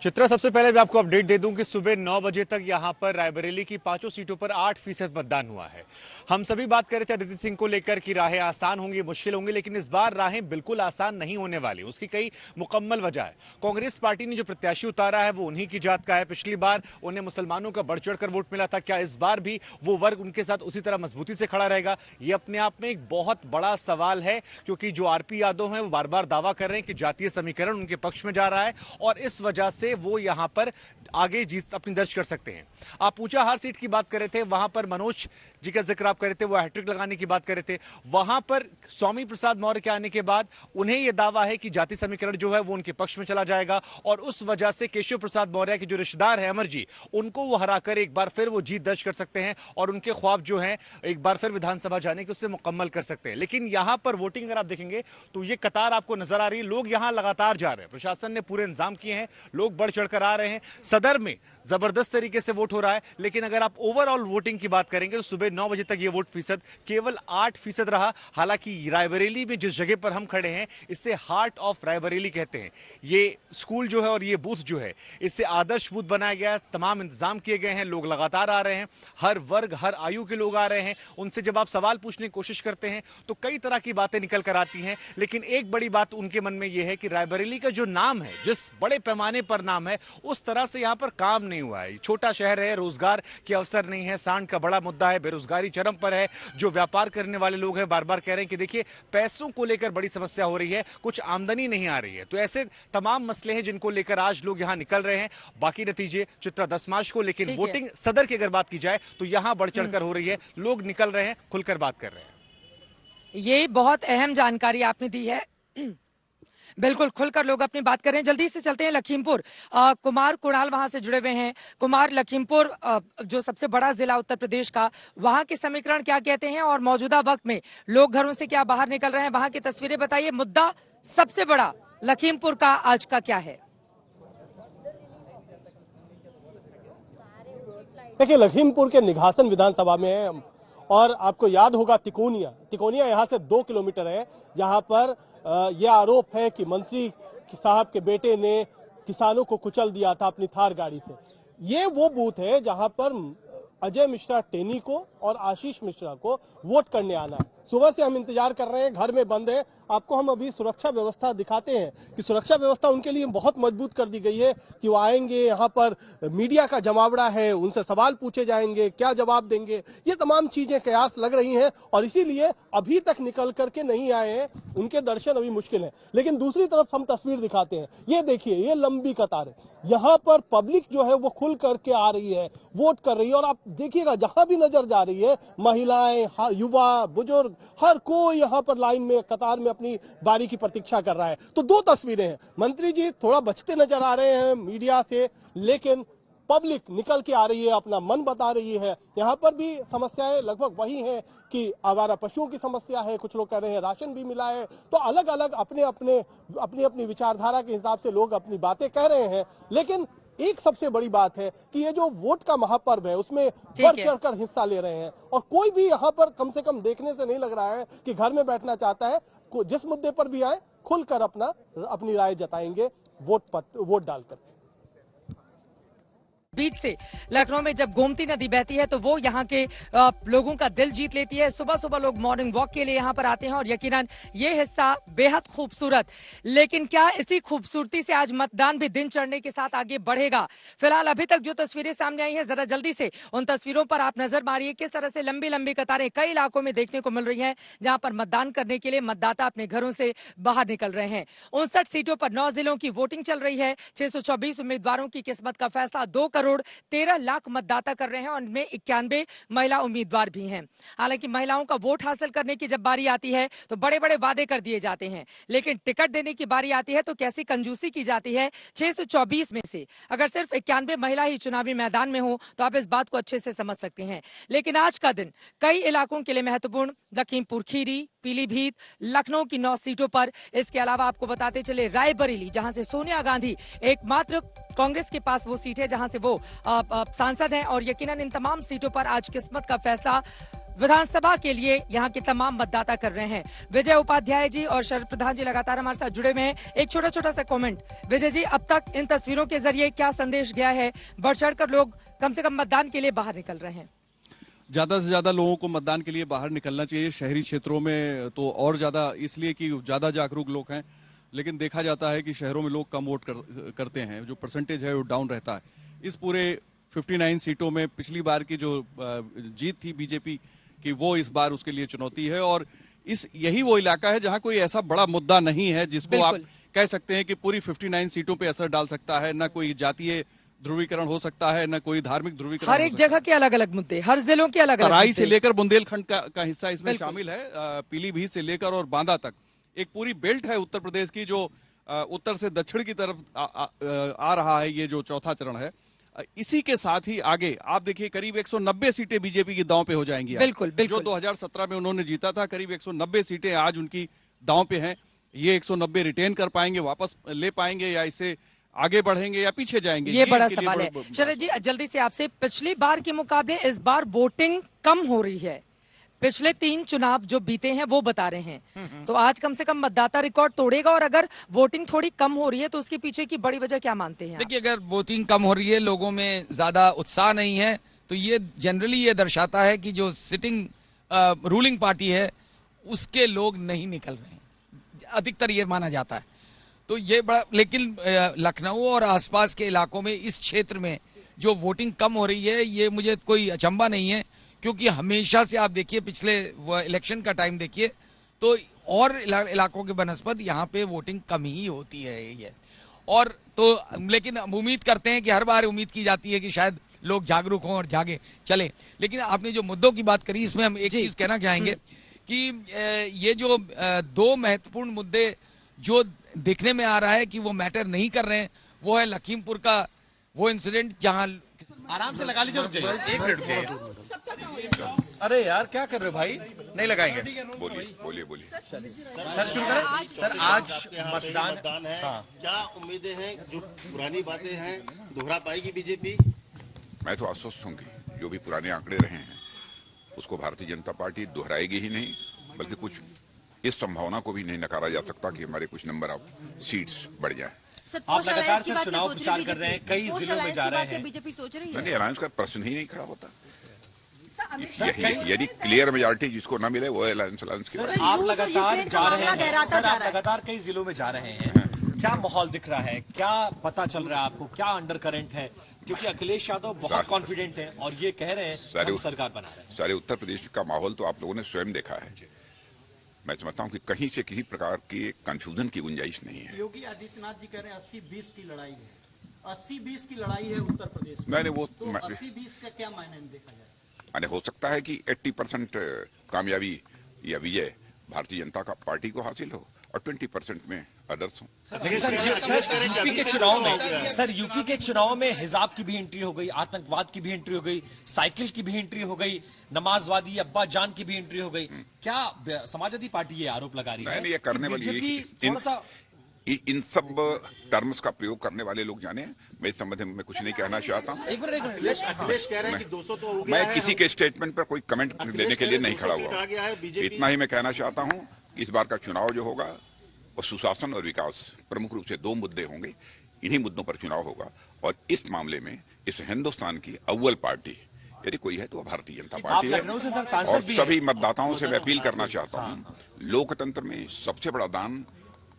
चित्रा, सबसे पहले मैं आपको अपडेट दे दूं कि सुबह 9 बजे तक यहां पर रायबरेली की 5 सीटों पर 8% मतदान हुआ है। हम सभी बात कर रहे थे अदिति सिंह को लेकर कि राहें आसान होंगी, मुश्किल होंगी, लेकिन इस बार राहें बिल्कुल आसान नहीं होने वाली। उसकी कई मुकम्मल वजह है। कांग्रेस पार्टी ने जो प्रत्याशी उतारा है वो उन्हीं की जात का है। पिछली बार उन्हें मुसलमानों का बढ़ चढ़कर वोट मिला था, क्या इस बार भी वो वर्ग उनके साथ उसी तरह मजबूती से खड़ा रहेगा? ये अपने आप में एक बहुत बड़ा सवाल है, क्योंकि जो आरपी यादव हैं वो बार बार दावा कर रहे हैं कि जातीय समीकरण उनके पक्ष में जा रहा है और इस वजह से वो यहां पर आगे जीत अपनी दर्ज कर सकते हैं। आप ऊंचाहार सीट की बात कर रहे थे, वहां पर मनोज जी का जिक्र आप कर रहे थे, वो हैट्रिक लगाने की बात कर रहे थे। वहां पर स्वामी प्रसाद मौर्य के आने के बाद उन्हें यह दावा है कि जाति समीकरण जो है वो उनके पक्ष में चला जाएगा और उस वजह से केशव प्रसाद मौर्य के जो रिश्तेदार है अमर जी, उनको वो हराकर एक बार फिर वो जीत दर्ज कर सकते हैं और उनके ख्वाब जो है एक बार फिर विधानसभा जाने के उससे मुकम्मल कर सकते हैं। लेकिन यहां पर वोटिंग अगर आप देखेंगे तो ये कतार आपको नजर आ रही है। लोग यहां लगातार जा रहे हैं, प्रशासन ने पूरे इंतजाम किए हैं, लोग बढ़ चढ़कर आ रहे हैं। सदर में जबरदस्त तरीके से वोट हो रहा है, लेकिन अगर आप ओवरऑल वोटिंग की बात करेंगे तो सुबह 9 बजे तक ये वोट फीसद केवल 8% रहा। हालांकि रायबरेली में जिस जगह पर हम खड़े हैं इसे हार्ट ऑफ रायबरेली कहते हैं। ये स्कूल जो है और ये बूथ जो है इसे आदर्श बूथ बनाया गया है, तमाम इंतजाम किए गए हैं, लोग लगातार आ रहे हैं, हर वर्ग हर आयु के लोग आ रहे हैं। उनसे जब आप सवाल पूछने की कोशिश करते हैं तो कई तरह की बातें निकल कर आती हैं, लेकिन एक बड़ी बात उनके मन में यह है कि रायबरेली का जो नाम है, जिस बड़े पैमाने पर नाम है, उस तरह से यहां पर काम नहीं हुआ है। छोटा शहर है, रोजगार के अवसर नहीं है, सांड का बड़ा मुद्दा है, बेरोजगारी चरम पर है। जो व्यापार करने वाले लोग हैं बार बार कह रहे हैं कि देखिए पैसों को लेकर बड़ी समस्या हो रही है, कुछ आमदनी नहीं आ रही है। तो ऐसे तमाम मसले हैं जिनको लेकर आज लोग यहां निकल रहे हैं। बाकी नतीजे चित्रा 10 मार्च को, लेकिन वोटिंग सदर की अगर बात की जाए तो यहां बढ़ चढ़कर हो रही है, लोग निकल रहे हैं, खुलकर बात कर रहे हैं। ये बहुत अहम जानकारी आपने दी है, बिल्कुल खुलकर लोग अपनी बात कर रहे हैं। जल्दी से चलते हैं लखीमपुर, कुमार कुणाल वहां से जुड़े हुए हैं। कुमार, लखीमपुर जो सबसे बड़ा जिला उत्तर प्रदेश का, वहां के समीकरण क्या कहते हैं और मौजूदा वक्त में लोग घरों से क्या बाहर निकल रहे हैं, वहां की तस्वीरें बताइए। मुद्दा सबसे बड़ा लखीमपुर का आज का क्या है? देखिए, लखीमपुर के निघासन विधानसभा में, और आपको याद होगा तिकोनिया यहाँ से 2 किलोमीटर है, जहाँ पर यह आरोप है कि मंत्री साहब के बेटे ने किसानों को कुचल दिया था अपनी थार गाड़ी से। ये वो बूथ है जहां पर अजय मिश्रा टेनी को और आशीष मिश्रा को वोट करने आना है। सुबह से हम इंतजार कर रहे हैं, घर में बंद है। आपको हम अभी सुरक्षा व्यवस्था दिखाते हैं कि सुरक्षा व्यवस्था उनके लिए बहुत मजबूत कर दी गई है कि वो आएंगे, यहाँ पर मीडिया का जमावड़ा है, उनसे सवाल पूछे जाएंगे, क्या जवाब देंगे, ये तमाम चीजें कयास लग रही हैं और इसीलिए अभी तक निकल करके नहीं आए हैं, उनके दर्शन अभी मुश्किल है। लेकिन दूसरी तरफ हम तस्वीर दिखाते हैं, ये देखिए, ये लंबी कतार है, यहाँ पर पब्लिक जो है वो खुल करके आ रही है, वोट कर रही है। और आप देखिएगा जहां भी नजर जा रही है, महिलाएं, युवा, बुजुर्ग, हर कोई यहाँ पर लाइन में, कतार में अपनी बारी की प्रतीक्षा कर रहा है। तो 2 तस्वीरें हैं, मंत्री जी थोड़ा बचते नजर आ रहे हैं मीडिया से, लेकिन पब्लिक निकल के आ रही है, अपना मन बता रही है। यहाँ पर भी समस्याएं लगभग वही हैं कि आवारा पशुओं की समस्या है, कुछ लोग कह रहे हैं राशन भी मिला है। तो अलग अलग अपनी विचारधारा के हिसाब से लोग अपनी बातें कह रहे हैं। लेकिन एक सबसे बड़ी बात है कि ये जो वोट का महापर्व है उसमें बढ़ चढ़कर हिस्सा ले रहे हैं और कोई भी यहाँ पर कम से कम देखने से नहीं लग रहा है कि घर में बैठना चाहता है। जिस मुद्दे पर भी आए खुलकर अपनी राय जताएंगे वोट डालकर। बीच से लखनऊ में जब गोमती नदी बहती है तो वो यहाँ के लोगों का दिल जीत लेती है। सुबह सुबह लोग मॉर्निंग वॉक के लिए यहाँ पर आते हैं और यकीनन ये हिस्सा बेहद खूबसूरत। लेकिन क्या इसी खूबसूरती से आज मतदान भी दिन चढ़ने के साथ आगे बढ़ेगा? फिलहाल अभी तक जो तस्वीरें सामने आई हैं, जरा जल्दी से उन तस्वीरों पर आप नजर मारिए। किस तरह से लंबी लंबी कतारें कई इलाकों में देखने को मिल रही है जहां पर मतदान करने के लिए मतदाता अपने घरों से बाहर निकल रहे हैं। 59 सीटों पर 9 जिलों की वोटिंग चल रही है। 624 उम्मीदवारों की किस्मत का फैसला 2 करोड़ 13 लाख मतदाता कर रहे हैं और उनमें 91 महिला उम्मीदवार भी हैं। हालांकि महिलाओं का वोट हासिल करने की जब बारी आती है तो बड़े बड़े वादे कर दिए जाते हैं, लेकिन टिकट देने की बारी आती है तो कैसी कंजूसी की जाती है। 624 में से अगर सिर्फ 91 महिला ही चुनावी मैदान में हो तो आप इस बात को अच्छे से समझ सकते हैं। लेकिन आज का दिन कई इलाकों के लिए महत्वपूर्ण। लखीमपुर खीरी, पीलीभीत, लखनऊ की 9 सीटों पर। इसके अलावा आपको बताते चले रायबरेली, जहां से सोनिया गांधी एकमात्र कांग्रेस के पास वो सीट है जहां से वो सांसद हैं। और यकीनन इन तमाम सीटों पर आज किस्मत का फैसला विधानसभा के लिए यहाँ के तमाम मतदाता कर रहे हैं। विजय उपाध्याय जी और शरद प्रधान जी लगातार हमारे साथ जुड़े हुए हैं। एक छोटा छोटा सा कमेंट विजय जी, अब तक इन तस्वीरों के जरिए क्या संदेश गया है? बढ़ चढ़कर लोग कम से कम मतदान के लिए बाहर निकल रहे हैं। ज्यादा से ज्यादा लोगों को मतदान के लिए बाहर निकलना चाहिए। शहरी क्षेत्रों में तो और ज्यादा, इसलिए कि ज्यादा जागरूक लोग हैं। लेकिन देखा जाता है कि शहरों में लोग कम वोट करते हैं, जो परसेंटेज है वो डाउन रहता है। इस पूरे 59 सीटों में पिछली बार की जो जीत थी बीजेपी की, वो इस बार उसके लिए चुनौती है। और यही वो इलाका है जहां कोई ऐसा बड़ा मुद्दा नहीं है जिसको आप कह सकते हैं कि पूरी 59 सीटों पे असर डाल सकता है। न कोई जातीय ध्रुवीकरण हो सकता है, न कोई धार्मिक ध्रुवीकरण। हर एक जगह के अलग अलग मुद्दे, हर जिलों के अलग अलग। तराई से लेकर बुंदेलखंड का हिस्सा इसमें शामिल है। पीलीभीत से लेकर और बांदा तक एक पूरी बेल्ट है उत्तर प्रदेश की, जो उत्तर से दक्षिण की तरफ आ रहा है। ये जो चौथा चरण है, इसी के साथ ही आगे आप देखिए करीब 190 सीटें बीजेपी की दांव पे हो जाएंगी। बिल्कुल। जो 2017 में उन्होंने जीता था, करीब 190 सीटें आज उनकी दांव पे हैं। ये 190 रिटेन कर पाएंगे, वापस ले पाएंगे, या इससे आगे बढ़ेंगे या पीछे जाएंगे? ये बड़ा सवाल है। शरद जी, जल्दी से आपसे, पिछली बार के मुकाबले इस बार वोटिंग कम हो रही है। पिछले 3 चुनाव जो बीते हैं वो बता रहे हैं, तो आज कम से कम मतदाता रिकॉर्ड तोड़ेगा। और अगर वोटिंग थोड़ी कम हो रही है तो उसके पीछे की बड़ी वजह क्या मानते हैं? देखिए, अगर वोटिंग कम हो रही है, लोगों में ज्यादा उत्साह नहीं है, तो ये जनरली ये दर्शाता है कि जो सिटिंग रूलिंग पार्टी है उसके लोग नहीं निकल रहे हैं। अधिकतर ये माना जाता है। तो ये बड़ा, लेकिन लखनऊ और आसपास के इलाकों में, इस क्षेत्र में जो वोटिंग कम हो रही है, ये मुझे कोई अचंभा नहीं है, क्योंकि हमेशा से आप देखिए, पिछले इलेक्शन का टाइम देखिए तो और इलाकों के बनस्पत यहाँ पे वोटिंग कम ही होती है ये। और तो लेकिन उम्मीद करते हैं कि हर बार उम्मीद की जाती है कि शायद लोग जागरूक हों और जागे चले। लेकिन आपने जो मुद्दों की बात करी, इसमें हम एक चीज कहना चाहेंगे कि ये जो 2 महत्वपूर्ण मुद्दे जो दिखने में आ रहा है कि वो मैटर नहीं कर रहे हैं, वो है लखीमपुर का वो इंसिडेंट जहां आराम से लगा लीजिए। एक मिनट। अरे यार, क्या कर रहे हो भाई? नहीं लगाएंगे। बोलिए। सर शुरू करें। सर, आज मतदान है। हाँ। क्या उम्मीदें हैं? जो पुरानी बातें हैं दोहरा पाएगी बीजेपी? मैं तो आश्वस्त हूँ कि जो भी पुराने आंकड़े रहे हैं उसको भारतीय जनता पार्टी दोहराएगी ही नहीं, बल्कि कुछ इस संभावना को भी नहीं नकारा जा सकता कि हमारे कुछ नंबर ऑफ सीट्स बढ़ जाए। आप लगातार से चुनाव प्रचार कर रहे हैं, कई जिलों में जा रहे हैं। बीजेपी सोच रही है? नहीं, अलायंस का प्रश्न ही नहीं खड़ा होता। यदि क्लियर मेजॉरिटी जिसको ना मिले वो अलायंस के। आप लगातार जा रहे हैं सर, आप लगातार कई जिलों में जा रहे हैं। क्या माहौल दिख रहा है? क्या पता चल रहा है आपको? क्या अंडर करंट है? क्योंकि अखिलेश यादव बहुत कॉन्फिडेंट हैं और ये कह रहे हैं हम सरकार बना रहे हैं। सारे उत्तर प्रदेश का माहौल तो आप लोगों ने स्वयं देखा है। मैं समझता हूं कि कहीं से किसी प्रकार की कंफ्यूजन की गुंजाइश नहीं है। योगी आदित्यनाथ जी कह रहे हैं 80-20 की लड़ाई है, 80-20 की लड़ाई है उत्तर प्रदेश में। मैंने वो तो 80-20 का क्या मायने देखा जाए? मैंने हो सकता है कि 80% कामयाबी या विजय भारतीय जनता पार्टी को हासिल हो और 20% में अदर्स हों। लेकिन सर यूपी के चुनाव में हिजाब की भी एंट्री हो गई, आतंकवाद की भी एंट्री हो गई, साइकिल की भी एंट्री हो गई, नमाजवादी अब्बा जान की भी एंट्री हो गई। क्या समाजवादी पार्टी ये आरोप लगा रही है? नहीं, ये करने वाली इन सब टर्म्स का प्रयोग करने वाले लोग जाने। मैं इस संबंध में कुछ नहीं कहना चाहता हूँ। अखिलेश कह रहे हैं कि 200 तो हो गया है। मैं किसी के स्टेटमेंट पर कोई कमेंट देने के लिए नहीं खड़ा हुआ। इतना ही मैं कहना चाहता हूँ, इस बार का चुनाव जो होगा वो सुशासन और विकास प्रमुख रूप से 2 मुद्दे होंगे। इन्हीं मुद्दों पर चुनाव होगा और इस मामले में इस हिंदुस्तान की अव्वल पार्टी यदि कोई है तो भारतीय जनता पार्टी है। और सभी मतदाताओं से मैं अपील करना चाहता हूँ, लोकतंत्र में सबसे बड़ा दान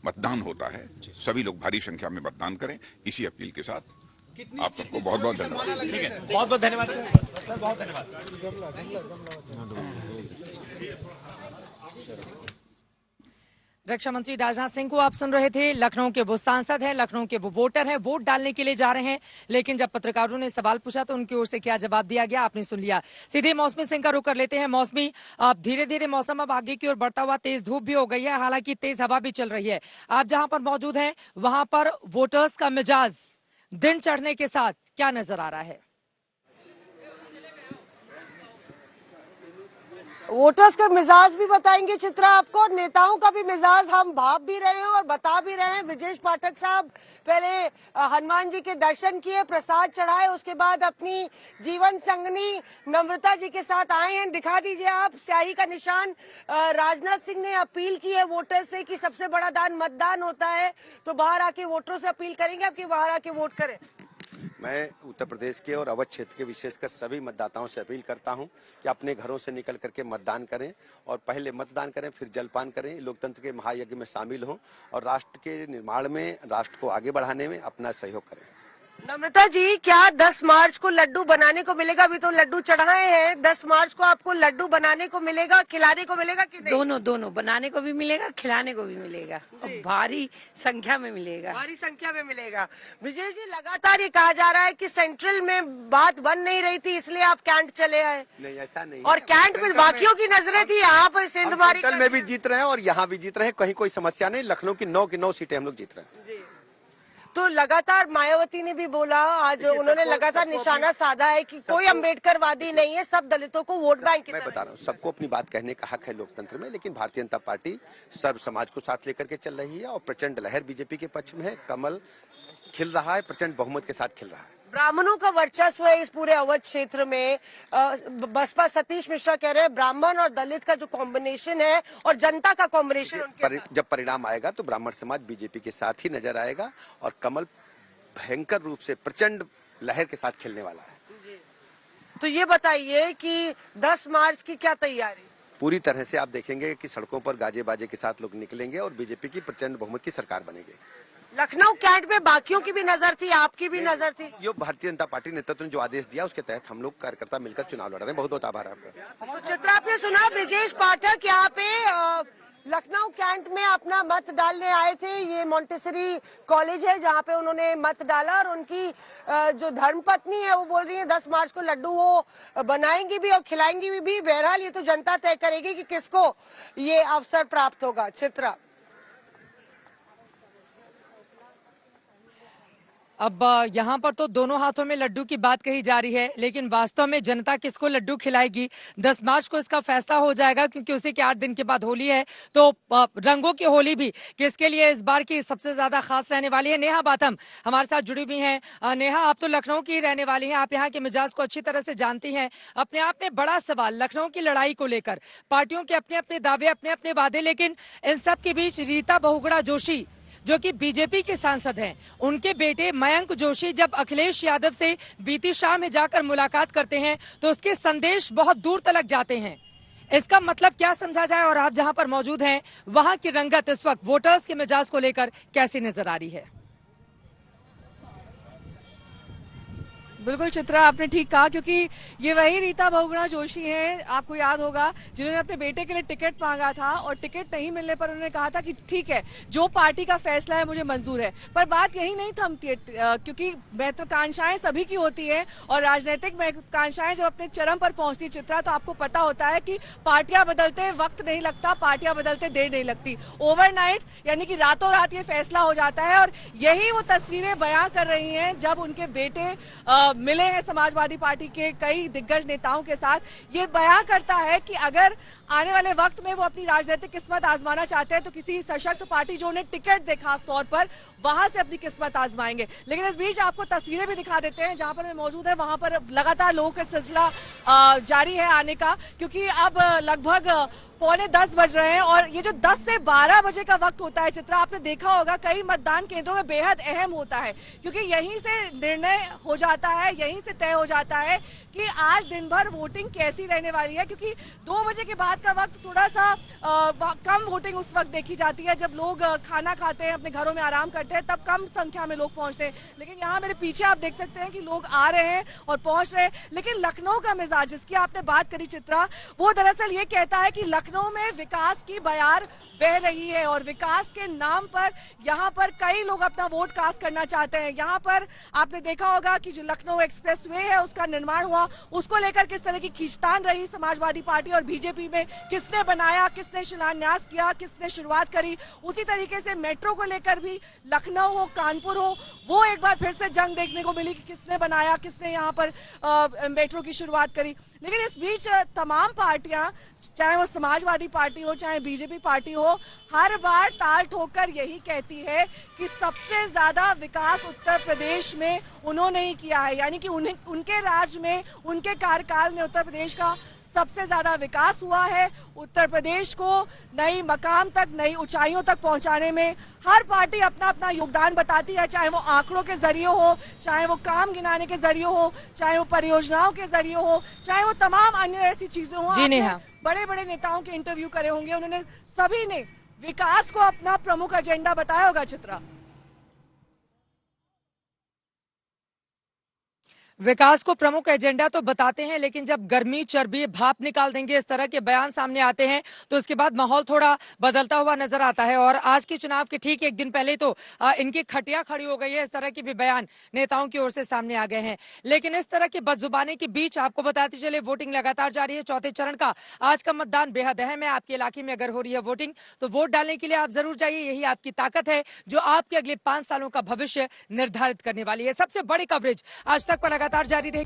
मतदान होता है। सभी लोग भारी संख्या में मतदान करें। इसी अपील के साथ आप सबको बहुत बहुत धन्यवाद। ठीक है, बहुत बहुत धन्यवाद सर, बहुत धन्यवाद। रक्षा मंत्री राजनाथ सिंह को आप सुन रहे थे। लखनऊ के वो सांसद हैं, लखनऊ के वो वोटर हैं, वोट डालने के लिए जा रहे हैं। लेकिन जब पत्रकारों ने सवाल पूछा तो उनकी ओर से क्या जवाब दिया गया आपने सुन लिया। सीधे मौसमी सिंह का रुख कर लेते हैं। मौसमी, अब धीरे धीरे मौसम अब आगे की ओर बढ़ता हुआ, तेज धूप भी हो गई है, हालांकि तेज हवा भी चल रही है। आप जहां पर मौजूद हैं वहां पर वोटर्स का मिजाज दिन चढ़ने के साथ क्या नजर आ रहा है? वोटर्स का मिजाज भी बताएंगे चित्रा आपको, नेताओं का भी मिजाज हम भाप भी रहे हैं और बता भी रहे हैं। ब्रजेश पाठक साहब पहले हनुमान जी के दर्शन किए, प्रसाद चढ़ाए, उसके बाद अपनी जीवन संगनी नम्रता जी के साथ आए हैं। दिखा दीजिए आप स्याही का निशान। राजनाथ सिंह ने अपील की है वोटर्स से कि सबसे बड़ा दान मतदान होता है, तो बाहर आके वोटरों से अपील करेंगे आपकी बाहर आके वोट करें। मैं उत्तर प्रदेश के और अवध क्षेत्र के विशेषकर सभी मतदाताओं से अपील करता हूं कि अपने घरों से निकल करके मतदान करें और पहले मतदान करें, फिर जलपान करें, लोकतंत्र के महायज्ञ में शामिल हों और राष्ट्र के निर्माण में, राष्ट्र को आगे बढ़ाने में अपना सहयोग करें। नम्रता जी, क्या 10 मार्च को लड्डू बनाने को मिलेगा? अभी तो लड्डू चढ़ाए हैं, 10 मार्च को आपको लड्डू बनाने को मिलेगा, खिलाने को मिलेगा कि नहीं? दोनों बनाने को भी मिलेगा, खिलाने को भी मिलेगा और भारी संख्या में मिलेगा। भारी संख्या में मिलेगा। ब्रजेश जी, लगातार ये कहा जा रहा है कि सेंट्रल में बात बन नहीं रही थी इसलिए आप कैंट चले आए। नहीं, ऐसा नहीं। और कैंट में बाकियों की नजरें थी, आप सिंधमारी में भी जीत रहे हैं और यहाँ भी जीत रहे हैं, कहीं कोई समस्या नहीं। लखनऊ की 9 सीटें हम लोग जीत रहे हैं। तो लगातार मायावती ने भी बोला, आज उन्होंने लगातार निशाना साधा है कि कोई अम्बेडकरवादी नहीं है, सब दलितों को वोट बैंक। मैं बता रहा हूँ, सबको अपनी बात कहने का हक है लोकतंत्र में, लेकिन भारतीय जनता पार्टी सर्व समाज को साथ लेकर के चल रही है और प्रचंड लहर बीजेपी के पक्ष में है। कमल खिल रहा है, प्रचंड बहुमत के साथ खिल रहा है। ब्राह्मणों का वर्चस्व है इस पूरे अवध क्षेत्र में। बसपा सतीश मिश्रा कह रहे हैं ब्राह्मण और दलित का जो कॉम्बिनेशन है और जनता का कॉम्बिनेशन, जब परिणाम आएगा तो ब्राह्मण समाज बीजेपी के साथ ही नजर आएगा और कमल भयंकर रूप से प्रचंड लहर के साथ खिलने वाला है। तो ये बताइए कि 10 मार्च की क्या तैयारी? पूरी तरह से आप देखेंगे कि सड़कों पर गाजे बाजे के साथ लोग निकलेंगे और बीजेपी की प्रचंड बहुमत की सरकार बनेगी। लखनऊ कैंट में बाकियों की भी नजर थी, आपकी भी नजर थी? ये भारतीय जनता पार्टी नेतृत्व ने जो आदेश दिया उसके तहत हम लोग कार्यकर्ता मिलकर चुनाव लड़ रहे हैं। बहुत बहुत आभार आपका। तो चित्रा, आपने सुना ब्रजेश पाठक यहाँ पे लखनऊ कैंट में अपना मत डालने आए थे। ये मॉन्टेसरी कॉलेज है जहाँ पे उन्होंने मत डाला और उनकी जो धर्मपत्नी है वो बोल रही है 10 मार्च को लड्डू वो बनाएंगी भी और खिलाएंगी भी। बहरहाल ये तो जनता तय करेगी कि किसको ये अवसर प्राप्त होगा। चित्रा, अब यहाँ पर तो दोनों हाथों में लड्डू की बात कही जा रही है, लेकिन वास्तव में जनता किसको लड्डू खिलाएगी 10 मार्च को इसका फैसला हो जाएगा, क्योंकि उसी के 8 दिन के बाद होली है। तो रंगों की होली भी किसके लिए इस बार की सबसे ज्यादा खास रहने वाली है? नेहा बाथम हमारे साथ जुड़ी हुई हैं। नेहा, आप तो लखनऊ की रहने वाली हैं, आप यहाँ के मिजाज को अच्छी तरह से जानती हैं। अपने आप में बड़ा सवाल लखनऊ की लड़ाई को लेकर, पार्टियों के अपने अपने दावे, अपने अपने वादे, लेकिन इन सब के बीच रीता बहुगुणा जोशी जो कि बीजेपी के सांसद हैं, उनके बेटे मयंक जोशी जब अखिलेश यादव से बीती शाम में जाकर मुलाकात करते हैं तो उसके संदेश बहुत दूर तक जाते हैं। इसका मतलब क्या समझा जाए? और आप जहां पर मौजूद हैं वहां की रंगत इस वक्त वोटर्स के मिजाज को लेकर कैसी नजर आ रही है? बिल्कुल चित्रा, आपने ठीक कहा, क्योंकि ये वही रीता बहुगुणा जोशी हैं, आपको याद होगा, जिन्होंने अपने बेटे के लिए टिकट मांगा था और टिकट नहीं मिलने पर उन्होंने कहा था कि ठीक है, जो पार्टी का फैसला है मुझे मंजूर है। पर बात यही नहीं थमती है, क्योंकि महत्वाकांक्षाएं सभी की होती है और राजनीतिक महत्वाकांक्षाएं जब अपने चरम पर पहुंचती चित्रा, तो आपको पता होता है कि पार्टियां बदलते वक्त नहीं लगता, पार्टियां बदलते देर नहीं लगती। ओवरनाइट यानी कि रातों रात ये फैसला हो जाता है और यही वो तस्वीरें बयां कर रही हैं जब उनके बेटे मिले हैं समाजवादी पार्टी के कई दिग्गज नेताओं के साथ। ये बयां करता है कि अगर आने वाले वक्त में वो अपनी राजनीतिक किस्मत आजमाना चाहते हैं तो किसी सशक्त पार्टी जो उन्हें टिकट दे खास तौर पर, वहां से अपनी किस्मत आजमाएंगे। लेकिन इस बीच आपको तस्वीरें भी दिखा देते हैं, जहां पर मैं मौजूद है वहां पर लगातार लोगों का सिलसिला जारी है आने का, क्योंकि अब लगभग 9:45 बज रहे हैं और ये जो 10 से 12 बजे का वक्त होता है चित्रा, आपने देखा होगा कई मतदान केंद्रों में बेहद अहम होता है, क्योंकि यहीं से निर्णय हो जाता है, यहीं से तय हो जाता है कि आज दिन भर वोटिंग कैसी रहने वाली है। क्योंकि 2 बजे के बाद का वक्त थोड़ा सा कम वोटिंग उस वक्त देखी जाती है, जब लोग खाना खाते हैं, अपने घरों में आराम करते हैं, तब कम संख्या में लोग पहुंचते हैं। लेकिन यहाँ मेरे पीछे आप देख सकते हैं कि लोग आ रहे हैं और पहुंच रहे हैं। लेकिन लखनऊ का मिजाज, जिसकी आपने बात करी चित्रा, वो दरअसल ये कहता है कि लखनऊ में विकास की बयार बह रही है और विकास के नाम पर यहाँ पर कई लोग अपना वोट कास्ट करना चाहते हैं। यहाँ पर आपने देखा होगा कि जो लखनऊ एक्सप्रेसवे है उसका निर्माण हुआ, उसको लेकर किस तरह की खींचतान रही समाजवादी पार्टी और बीजेपी में, किसने बनाया, किसने शिलान्यास किया, किसने शुरुआत करी। उसी तरीके से मेट्रो को लेकर भी लखनऊ हो, कानपुर हो, वो एक बार फिर से जंग देखने को मिली कि किसने बनाया, किसने यहाँ पर मेट्रो की शुरुआत करी। लेकिन इस बीच तमाम पार्टियां, चाहे वो समाजवादी पार्टी हो, चाहे बीजेपी पार्टी हो, हर बार ताल ठोकर यही कहती है कि सबसे ज्यादा विकास उत्तर प्रदेश में उन्होंने ही किया है, यानी कि उनके राज में, उनके कार्यकाल में उत्तर प्रदेश का सबसे ज्यादा विकास हुआ है। उत्तर प्रदेश को नई मकाम तक, नई ऊंचाइयों तक पहुंचाने में हर पार्टी अपना अपना योगदान बताती है, चाहे वो आंकड़ों के जरिए हो, चाहे वो काम गिनाने के जरिए हो, चाहे वो परियोजनाओं के जरिए हो, चाहे वो तमाम अन्य ऐसी चीजें हो। जी नेहा, बड़े बड़े नेताओं के इंटरव्यू करे होंगे, उन्होंने सभी ने विकास को अपना प्रमुख एजेंडा बताया होगा चित्रा। विकास को प्रमुख एजेंडा तो बताते हैं, लेकिन जब गर्मी, चर्बी, भाप निकाल देंगे, इस तरह के बयान सामने आते हैं तो उसके बाद माहौल थोड़ा बदलता हुआ नजर आता है। और आज के चुनाव के ठीक एक दिन पहले तो इनकी खटिया खड़ी हो गई है, इस तरह के भी बयान नेताओं की ओर से सामने आ गए हैं। लेकिन इस तरह की बदजुबानी के बीच आपको बताते चले, वोटिंग लगातार जारी है। चौथे चरण का आज का मतदान बेहद अहम है। आपके इलाके में अगर हो रही है वोटिंग, तो वोट डालने के लिए आप जरूर जाइए। यही आपकी ताकत है जो आपके अगले 5 सालों का भविष्य निर्धारित करने वाली है। सबसे बड़ी कवरेज आज तक पर लगातार जारी रही।